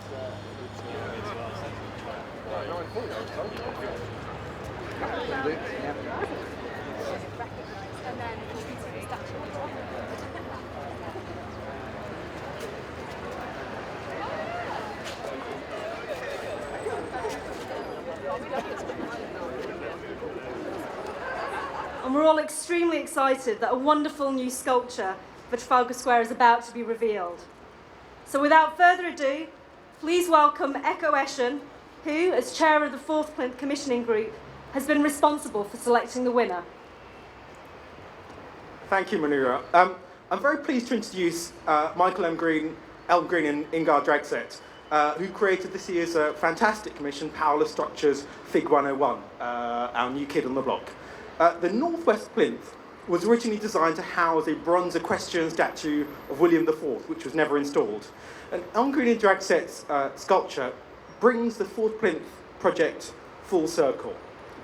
And we're all extremely excited that a wonderful new sculpture for Trafalgar Square is about to be revealed. So without further ado, please welcome Echo Eshen, who, as chair of the 4th Plinth Commissioning Group, has been responsible for selecting the winner. Thank you, Manura. I'm very pleased to introduce Michael Elmgreen and Elmgreen Dragset, who created this year's fantastic commission, Powerless Structures Fig 101, our new kid on the block. The Northwest Plinth was originally designed to house a bronze equestrian statue of William IV, which was never installed. And Elmgreen Dragset's sculpture brings the 4th Plinth project full circle.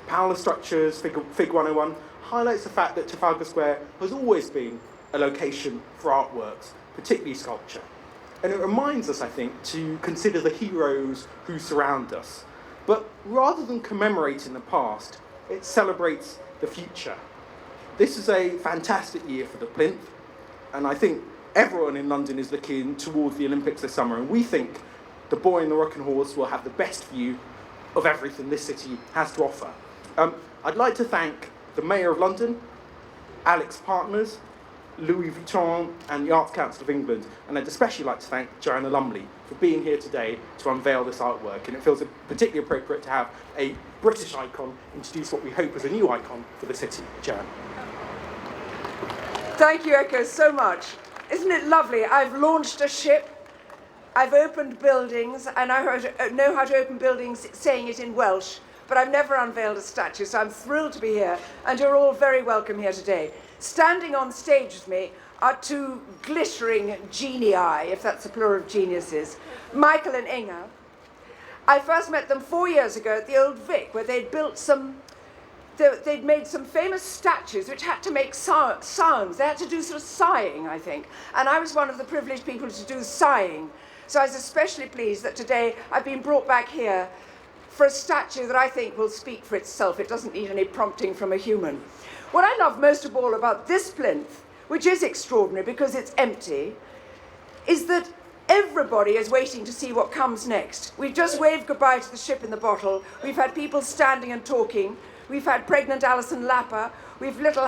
Powerless Structures Fig 101 highlights the fact that Trafalgar Square has always been a location for artworks, particularly sculpture. And it reminds us, I think, to consider the heroes who surround us. But rather than commemorating the past, it celebrates the future. This is a fantastic year for the Plinth, and I think everyone in London is looking towards the Olympics this summer, and we think the Boy and the Rocking Horse will have the best view of everything this city has to offer. I'd like to thank the Mayor of London, Alex Partners, Louis Vuitton, and the Arts Council of England, and I'd especially like to thank Joanna Lumley for being here today to unveil this artwork, and it feels particularly appropriate to have a British icon introduce what we hope is a new icon for the city. Joanna. Thank you, Echo, so much. Isn't it lovely? I've launched a ship, I've opened buildings, and I know how to open buildings saying it in Welsh, but I've never unveiled a statue, so I'm thrilled to be here, and you're all very welcome here today. Standing on stage with me are two glittering genii, if that's the plural of geniuses, Michael and Inga. I first met them 4 years ago at the Old Vic, where they'd made some famous statues which had to make sounds. They had to do sort of sighing, I think. And I was one of the privileged people to do sighing. So I was especially pleased that today I've been brought back here for a statue that I think will speak for itself. It doesn't need any prompting from a human. What I love most of all about this plinth, which is extraordinary because it's empty, is that everybody is waiting to see what comes next. We've just waved goodbye to the ship in the bottle. We've had people standing and talking. We've had pregnant Alison Lapper. We've little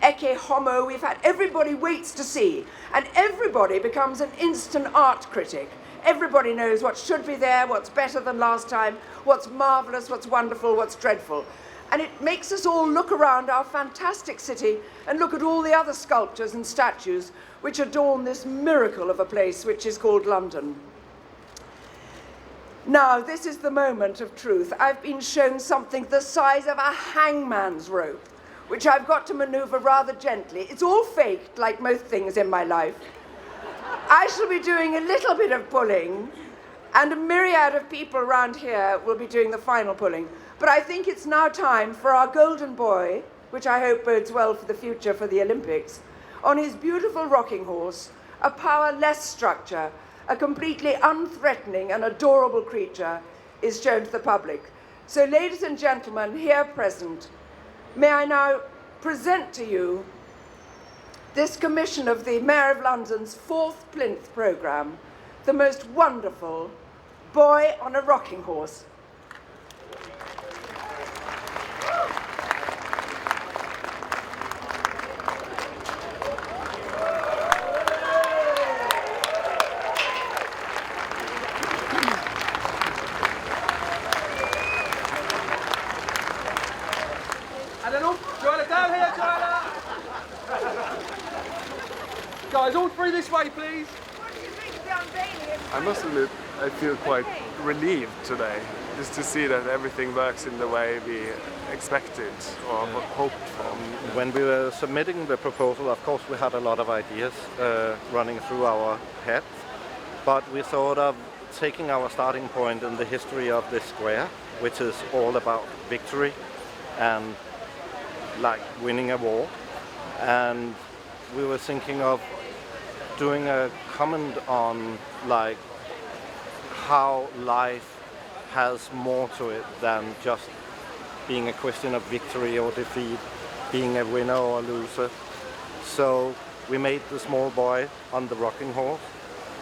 Ecce Homo. We've had everybody waits to see. And everybody becomes an instant art critic. Everybody knows what should be there, what's better than last time, what's marvellous, what's wonderful, what's dreadful. And it makes us all look around our fantastic city and look at all the other sculptures and statues which adorn this miracle of a place which is called London. Now, this is the moment of truth. I've been shown something the size of a hangman's rope, which I've got to maneuver rather gently. It's all faked, like most things in my life. I shall be doing a little bit of pulling, and a myriad of people around here will be doing the final pulling. But I think it's now time for our golden boy, which I hope bodes well for the future for the Olympics, on his beautiful rocking horse, a powerless structure, a completely unthreatening and adorable creature, is shown to the public. So, ladies and gentlemen, here present, may I now present to you this commission of the Mayor of London's 4th Plinth programme, the most wonderful Boy on a Rocking Horse. Guys, all three this way, please. What do you think of the unveiling? I must admit, I feel quite relieved today, just to see that everything works in the way we expected or hoped for. When we were submitting the proposal, of course, we had a lot of ideas running through our heads, but we thought of taking our starting point in the history of this square, which is all about victory and like winning a war. And we were thinking of doing a comment on like how life has more to it than just being a question of victory or defeat, being a winner or a loser. So we made the small boy on the rocking horse,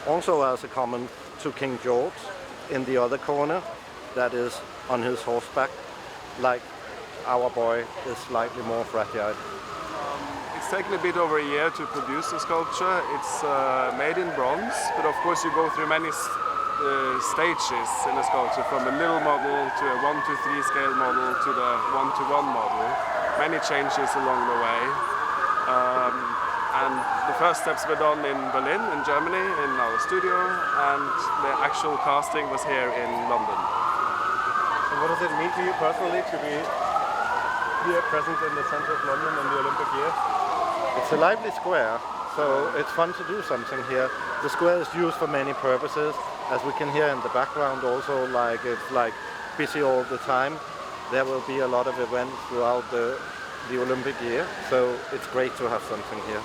also as a comment to King George in the other corner, that is on his horseback, like our boy is slightly more fragile. It's taken a bit over a year to produce the sculpture. It's made in bronze, but of course you go through many stages in the sculpture, from a little model to a 1:3 scale model to the 1:1 model. Many changes along the way. And the first steps were done in Berlin, in Germany, in our studio, and the actual casting was here in London. And what does it mean to you personally to be here present in the center of London on the Olympic year? It's a lively square, so it's fun to do something here. The square is used for many purposes, as we can hear in the background also, like it's like busy all the time. There will be a lot of events throughout the Olympic year, so it's great to have something here.